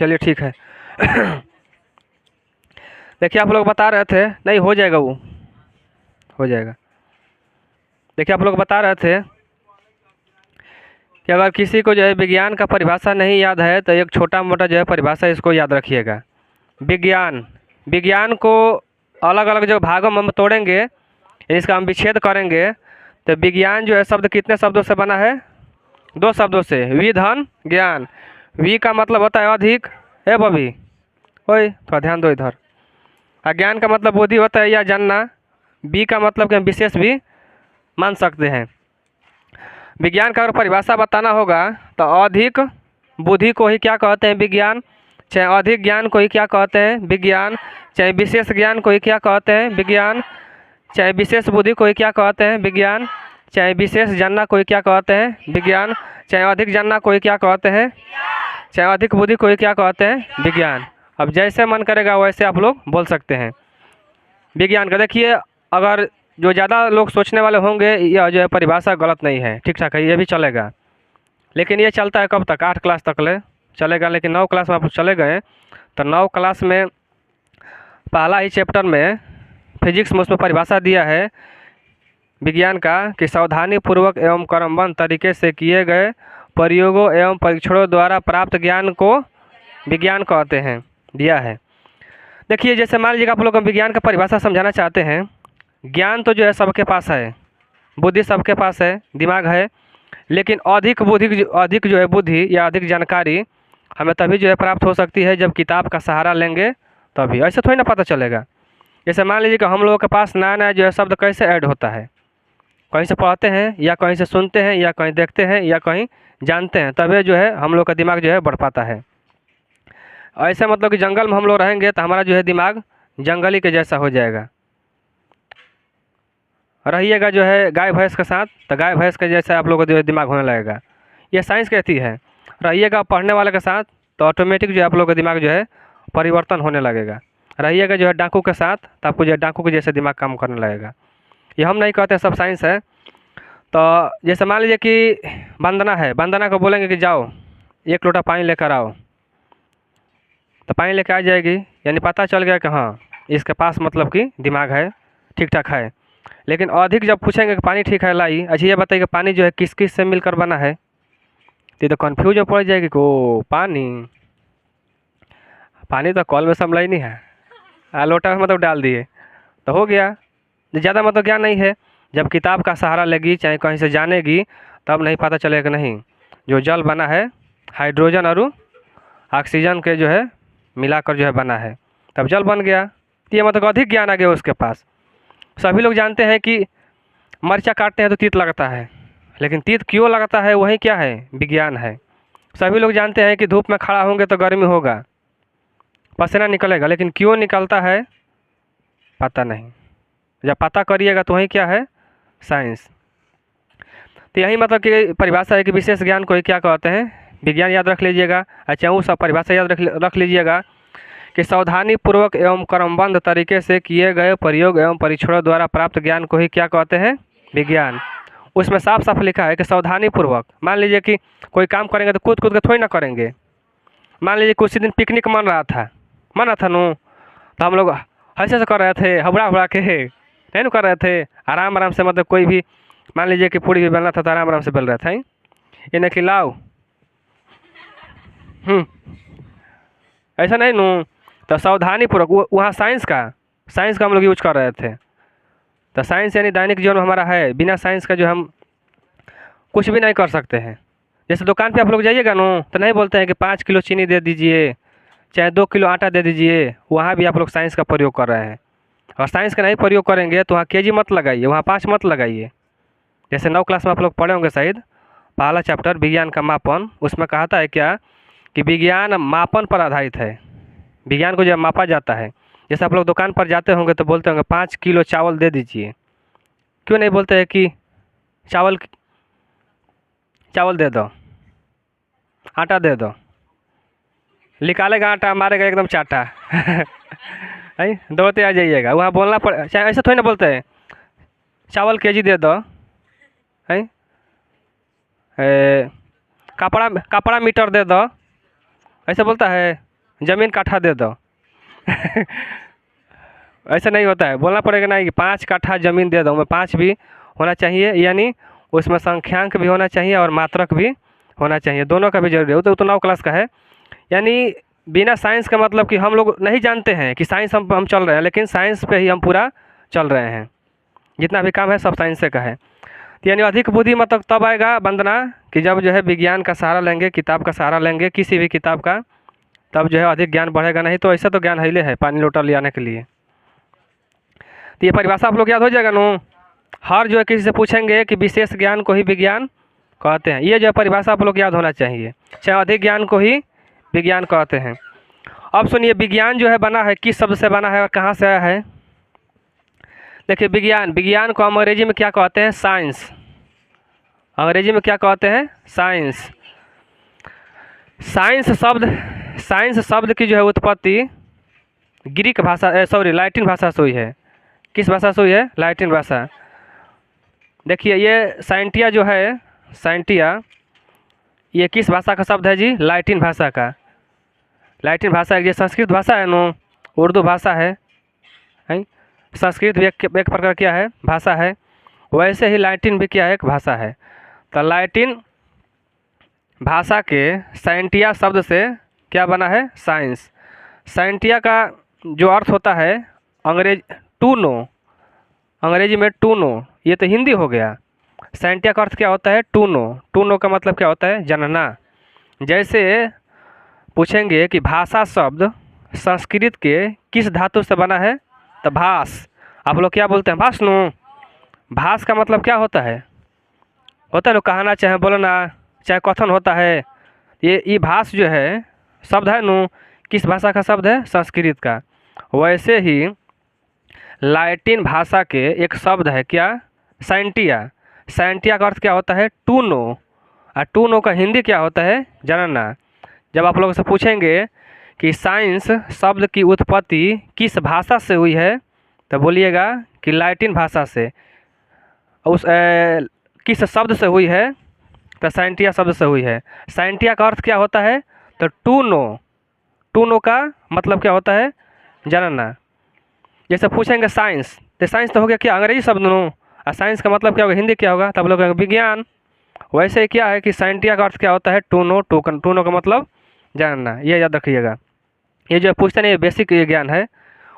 चलिए ठीक है। देखिए आप लोग बता रहे थे, नहीं हो जाएगा, वो हो जाएगा। देखिए आप लोग बता रहे थे कि अगर किसी को जो है विज्ञान का परिभाषा नहीं याद है तो एक छोटा मोटा जो है परिभाषा इसको याद रखिएगा। विज्ञान, विज्ञान को अलग अलग जो भागों में हम तोड़ेंगे, इसका हम विच्छेद करेंगे, तो विज्ञान जो है शब्द कितने शब्दों से बना है? 2 शब्दों से, वि धन ज्ञान। वि का मतलब होता है अधिक, है बबी, ओए थोड़ा ध्यान दो इधर। अज्ञान का मतलब बुद्धि होता है या जानना। बी का मतलब कि हम विशेष भी मान सकते हैं। विज्ञान का अगर परिभाषा बताना होगा तो अधिक बुद्धि को ही क्या कहते हैं? विज्ञान। चाहे अधिक ज्ञान को ही क्या कहते हैं? विज्ञान। चाहे विशेष ज्ञान को ही क्या कहते हैं? विज्ञान। चाहे विशेष बुद्धि को ही क्या कहते हैं? विज्ञान। चाहे विशेष जानना को ही क्या कहते हैं? विज्ञान। चाहे अधिक जानना को ही क्या कहते हैं? चाहे अधिक बुद्धि को ही क्या कहते हैं? विज्ञान। अब जैसे मन करेगा वैसे आप लोग बोल सकते हैं विज्ञान का। देखिए अगर जो ज़्यादा लोग सोचने वाले होंगे यह जो है परिभाषा गलत नहीं है, ठीक ठाक है, ये भी चलेगा। लेकिन ये चलता है कब तक? 8 क्लास तक ले चलेगा। लेकिन 9 क्लास में आप चले गए तो 9 क्लास में पहला ही चैप्टर में फिजिक्स में उसमें परिभाषा दिया है विज्ञान का कि सावधानी पूर्वक एवं क्रमबद्ध तरीके से किए गए प्रयोगों एवं परीक्षणों द्वारा प्राप्त ज्ञान को विज्ञान कहते हैं, दिया है। देखिए जैसे मान लीजिए आप लोग विज्ञान का परिभाषा समझाना चाहते हैं। ज्ञान तो जो है सबके पास है, बुद्धि सबके पास है, दिमाग है, लेकिन अधिक जो है बुद्धि या अधिक जानकारी हमें तभी जो है प्राप्त हो सकती है जब किताब का सहारा लेंगे तभी। ऐसे थोड़ी ना पता चलेगा। जैसे मान लीजिए कि हम लोगों के पास नया नया जो है शब्द कैसे ऐड होता है, कहीं से पढ़ते हैं या कहीं से सुनते हैं या कहीं देखते हैं या कहीं जानते हैं, तभी जो है हम लोग का दिमाग जो है बढ़ पाता है। ऐसे मतलब कि जंगल में हम लोग रहेंगे तो हमारा जो है दिमाग जंगली के जैसा हो जाएगा। रहिएगा जो है गाय भैंस के साथ तो गाय भैंस के जैसा आप लोगों का जो है दिमाग होने लगेगा। ये साइंस कहती है। रहिएगा पढ़ने वाले के साथ तो ऑटोमेटिक जो है आप लोगों का दिमाग जो है परिवर्तन होने लगेगा। रहिएगा जो है डाकू के साथ तो आपको जो है डाकू के जैसे दिमाग काम करने लगेगा। ये हम नहीं कहते, सब साइंस है। तो जैसे मान लीजिए कि वंदना है, वंदना को बोलेंगे कि जाओ 1 लोटा पानी लेकर आओ, तो पानी लेकर आ जाएगी, यानी पता चल गया कि हाँ इसके पास मतलब कि दिमाग है, ठीक ठाक है। लेकिन अधिक जब पूछेंगे कि पानी ठीक है लाई, अच्छा ये बताइए कि पानी जो है किस किस से मिलकर बना है, तो कन्फ्यूज में पड़ जाएगी को पानी पानी तो कॉल में समलाई नहीं है, लोटा में मतलब डाल दिए तो हो गया। ज़्यादा मतलब क्या नहीं है, जब किताब का सहारा लेगी चाहे कहीं से जानेगी तब नहीं पता चलेगा कि नहीं जो जल बना है हाइड्रोजन और ऑक्सीजन के जो है मिलाकर जो है बना है, तब जल बन गया। तो ये मतलब अधिक ज्ञान आ गया उसके पास। सभी लोग जानते हैं कि मरचा काटते हैं तो तीत लगता है, लेकिन तीत क्यों लगता है वही क्या है? विज्ञान है। सभी लोग जानते हैं कि धूप में खड़ा होंगे तो गर्मी होगा, पसीना निकलेगा, लेकिन क्यों निकलता है पता नहीं। जब पता करिएगा तो वही क्या है? साइंस। तो यही मतलब कि परिभाषा है कि विशेष ज्ञान को ही क्या कहते हैं? विज्ञान याद रख लीजिएगा। अच्छा वो सब परिभाषा याद रख लीजिएगा कि सावधानी पूर्वक एवं क्रमबद्ध तरीके से किए गए प्रयोग एवं परीक्षणों द्वारा प्राप्त ज्ञान को ही क्या कहते हैं? विज्ञान। उसमें साफ साफ लिखा है कि सावधानी पूर्वक। मान लीजिए कि कोई काम करेंगे तो कूद कूद के थोड़ी ना करेंगे। मान लीजिए कुछ दिन पिकनिक मन रहा था नू, तो हम लोग ऐसे से कर रहे थे, हबड़ा हबड़ा के नहीं ना कर रहे थे, आराम आराम से, मतलब कोई भी मान लीजिए कि पूरी भी बेलना था तो आराम आराम से बेल रहे थे। ये नहीं खिलाओ ऐसा नहीं नू। तो सावधानी पूर्वक वहाँ साइंस का हम लोग यूज कर रहे थे। तो साइंस यानी दैनिक जीवन में हमारा है, बिना साइंस का जो हम कुछ भी नहीं कर सकते हैं। जैसे दुकान पे आप लोग जाइएगा नू तो नहीं बोलते हैं कि 5 किलो चीनी दे दीजिए, चाहे 2 किलो आटा दे दीजिए, वहाँ भी आप लोग साइंस का प्रयोग कर रहे हैं। और साइंस का नहीं प्रयोग करेंगे तो वहाँ केजी मत लगाइए, वहाँ 5 मत लगाइए। जैसे 9 क्लास में आप लोग पढ़े होंगे शायद, पहला चैप्टर विज्ञान का मापन, उसमें कहता है क्या कि विज्ञान मापन पर आधारित है। विज्ञान को जब मापा जाता है, जैसे आप लोग दुकान पर जाते होंगे तो बोलते होंगे 5 किलो चावल दे दीजिए, क्यों नहीं बोलते हैं कि चावल दे दो, आटा दे दो? निकालेगा आटा मारेगा एकदम चाटा है, दौड़ते आ जाइएगा। वहाँ बोलना पड़, ऐसे थोड़ी ना बोलते हैं चावल केजी दे दो है, कपड़ा मीटर दे दो, ऐसे बोलता है? ज़मीन काठा दे दो ऐसा नहीं होता है, बोलना पड़ेगा ना कि 5 कट्ठा ज़मीन दे दो, मैं 5 भी होना चाहिए, यानी उसमें संख्यांक भी होना चाहिए और मात्रक भी होना चाहिए, दोनों का भी जरूरी है। तो 9 क्लास का है। यानी बिना साइंस का मतलब कि हम लोग नहीं जानते हैं कि साइंस हम चल रहे हैं, लेकिन साइंस पे ही हम पूरा चल रहे हैं, जितना भी काम है सब साइंस से का है। तो यानी अधिक बुद्धि मतलब तब आएगा वंदना कि जब जो है विज्ञान का सहारा लेंगे, किताब का सहारा लेंगे, किसी भी किताब का, तब जो है अधिक ज्ञान बढ़ेगा। नहीं तो ऐसा तो ज्ञान हिले है पानी लोटा ले आने के लिए। तो ये परिभाषा आप लोग याद हो जाएगा नो। हर जो है किसी से पूछेंगे कि विशेष ज्ञान को ही विज्ञान कहते हैं, ये जो परिभाषा आप लोग याद होना चाहिए। चाहे अधिक ज्ञान को ही विज्ञान कहते हैं। अब सुनिए, विज्ञान जो है बना है किस शब्द से बना है और कहाँ से आया है। देखिए विज्ञान को अंग्रेजी में क्या कहते हैं, साइंस। अंग्रेजी में क्या कहते हैं, साइंस। साइंस शब्द की जो है उत्पत्ति ग्रीक भाषा लैटिन भाषा से हुई है। किस भाषा से हुई है, लैटिन भाषा। देखिए ये साइंटिया जो है, साइंटिया ये किस भाषा का शब्द है जी, लैटिन भाषा का। लैटिन भाषा ये संस्कृत भाषा है नो, उर्दू भाषा है। संस्कृत भी एक प्रकार क्या है, भाषा है। वैसे ही लैटिन भी क्या है, एक भाषा है। तो लैटिन भाषा के साइंटिया शब्द से क्या बना है, साइंस। साइंटिया का जो अर्थ होता है टू नो, अंग्रेजी में टू नो, ये तो हिंदी हो गया। साइंटिया का अर्थ क्या होता है, टू नो। टू नो का मतलब क्या होता है, जानना। जैसे पूछेंगे कि भाषा शब्द संस्कृत के किस धातु से बना है, तो भास। आप लोग क्या बोलते हैं, भास नो। भास का मतलब क्या होता है ना, कहना चाहे बोलना, चाहे कथन होता है। ये भास जो है शब्द है नो, किस भाषा का शब्द है, संस्कृत का। वैसे ही लैटिन भाषा के एक शब्द है क्या, साइंटिया। साइंटिया का अर्थ क्या होता है, टू नो। और टू नो का हिंदी क्या होता है, जानना। जब आप लोगों से पूछेंगे कि साइंस शब्द की उत्पत्ति किस भाषा से हुई है, तो बोलिएगा कि लैटिन भाषा से। उस किस शब्द से हुई है, तो साइंटिया शब्द से हुई है। साइंटिया का अर्थ क्या होता है, तो टू नो। टू नो का मतलब क्या होता है, जानना। जैसे पूछेंगे साइंस, तो साइंस तो हो गया क्या, अंग्रेजी शब्द नो। और साइंस का मतलब क्या होगा, हिंदी क्या होगा, तब लोग विज्ञान। वैसे क्या है कि साइंटिया का अर्थ क्या होता है, टू नो। टू नो का मतलब जानना, ये याद रखिएगा। ये जो पूछते नहीं, ये बेसिक ये ज्ञान है।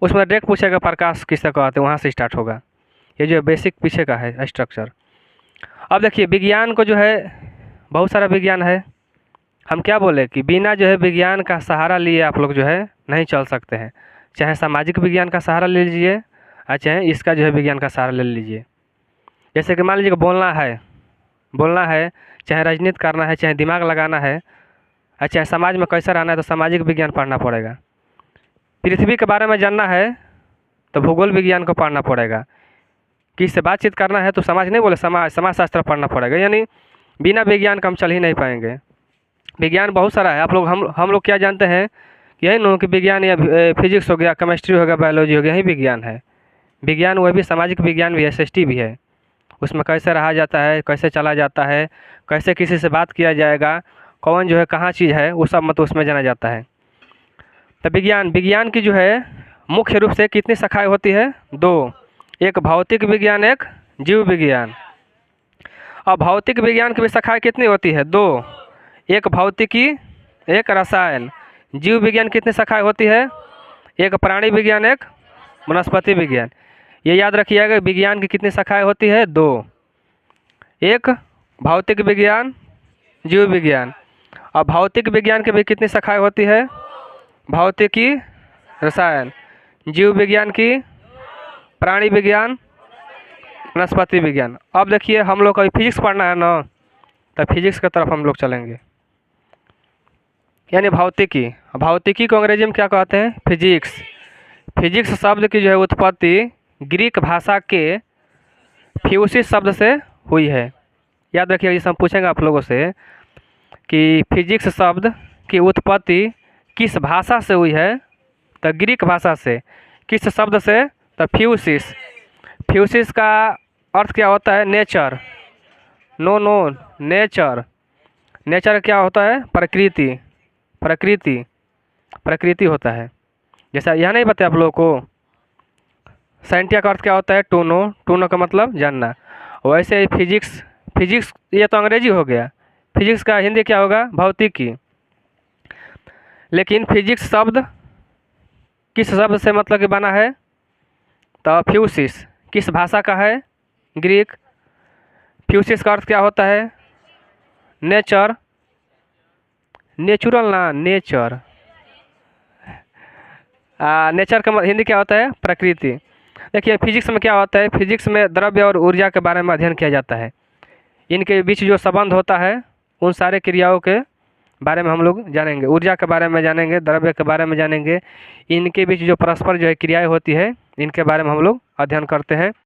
उसमें डायरेक्ट पूछेगा प्रकाश किससे कहते हैं, वहाँ से स्टार्ट होगा। ये जो बेसिक पीछे का है स्ट्रक्चर। अब देखिए विज्ञान को जो है बहुत सारा विज्ञान है। हम क्या बोले कि बिना जो है विज्ञान का सहारा लिए आप लोग जो है नहीं चल सकते हैं। चाहे सामाजिक विज्ञान का सहारा ले लीजिए और चाहे इसका जो है विज्ञान का सहारा ले लीजिए। जैसे कि मान लीजिए बोलना है, चाहे राजनीति करना है, चाहे दिमाग लगाना है, और चाहे समाज में कैसा रहना है, तो सामाजिक विज्ञान पढ़ना पड़ेगा। पृथ्वी के बारे में जानना है तो भूगोल विज्ञान को पढ़ना पड़ेगा। किससे बातचीत करना है तो समाज नहीं बोले, समाजशास्त्र पढ़ना पड़ेगा। यानी बिना विज्ञान का हम चल ही नहीं पाएंगे। विज्ञान बहुत सारा है। आप लोग हम लोग क्या जानते हैं, यही नो कि विज्ञान या फिजिक्स हो गया, केमिस्ट्री हो गया, बायोलॉजी हो गया, यही विज्ञान है। विज्ञान वह भी सामाजिक विज्ञान भी है, SST भी है। उसमें कैसे रहा जाता है, कैसे चला जाता है, कैसे किसी से बात किया जाएगा, कौन जो है कहाँ चीज़ है, वो सब मतलब उसमें जाना जाता है। तो विज्ञान की जो है मुख्य रूप से कितनी शाखाएँ होती है, 2। एक भौतिक विज्ञान, एक जीव विज्ञान। और भौतिक विज्ञान की भी शाखाएँ कितनी होती है, 2। एक भौतिकी, एक रसायन। जीव विज्ञान कितनी शाखाएँ होती है, एक प्राणी विज्ञान, एक वनस्पति विज्ञान। ये याद रखिएगा, विज्ञान की कितनी शाखाएँ होती है, 2। एक भौतिक विज्ञान, जीव विज्ञान। और भौतिक विज्ञान की भी कितनी शाखाएँ होती है, भौतिकी, रसायन। जीव विज्ञान की, प्राणी विज्ञान, वनस्पति विज्ञान। अब देखिए हम लोग को फिजिक्स पढ़ना है ना, तो फिजिक्स की तरफ हम लोग चलेंगे। यानी भौतिकी को अंग्रेजी में क्या कहते हैं, फिजिक्स। फिजिक्स शब्द की जो है उत्पत्ति ग्रीक भाषा के फ्यूसिस शब्द से हुई है। याद रखिए, जैसे हम पूछेंगे आप लोगों से कि फिजिक्स शब्द की उत्पत्ति किस भाषा से हुई है, तो ग्रीक भाषा से। किस शब्द से, तो फ्यूसिस। फ्यूसिस का अर्थ क्या होता है, नेचर। No nature. नेचर क्या होता है, प्रकृति। प्रकृति होता है। जैसा यह नहीं बताया आप लोगों को, साइंटिया का अर्थ क्या होता है? टू नो, टू नो का मतलब जानना। वैसे ही फिजिक्स, फिजिक्स ये तो अंग्रेजी हो गया, फिजिक्स का हिंदी क्या होगा? भौतिकी। लेकिन फिजिक्स शब्द किस शब्द से मतलब कि बना है? तो फ्यूसिस किस भाषा का है? ग्रीक। फ्यूसिस का अर्थ क्या होता है? नेचर, नेचुरल ना, नेचर। नेचर का हिंदी क्या होता है? प्रकृति। देखिए फिजिक्स में क्या होता है, फिजिक्स में द्रव्य और ऊर्जा के बारे में अध्ययन किया जाता है। इनके बीच जो संबंध होता है उन सारे क्रियाओं के बारे में हम लोग जानेंगे। ऊर्जा के बारे में जानेंगे, द्रव्य के बारे में जानेंगे, इनके बीच जो परस्पर जो है क्रियाएं होती है इनके बारे में हम लोग अध्ययन करते हैं।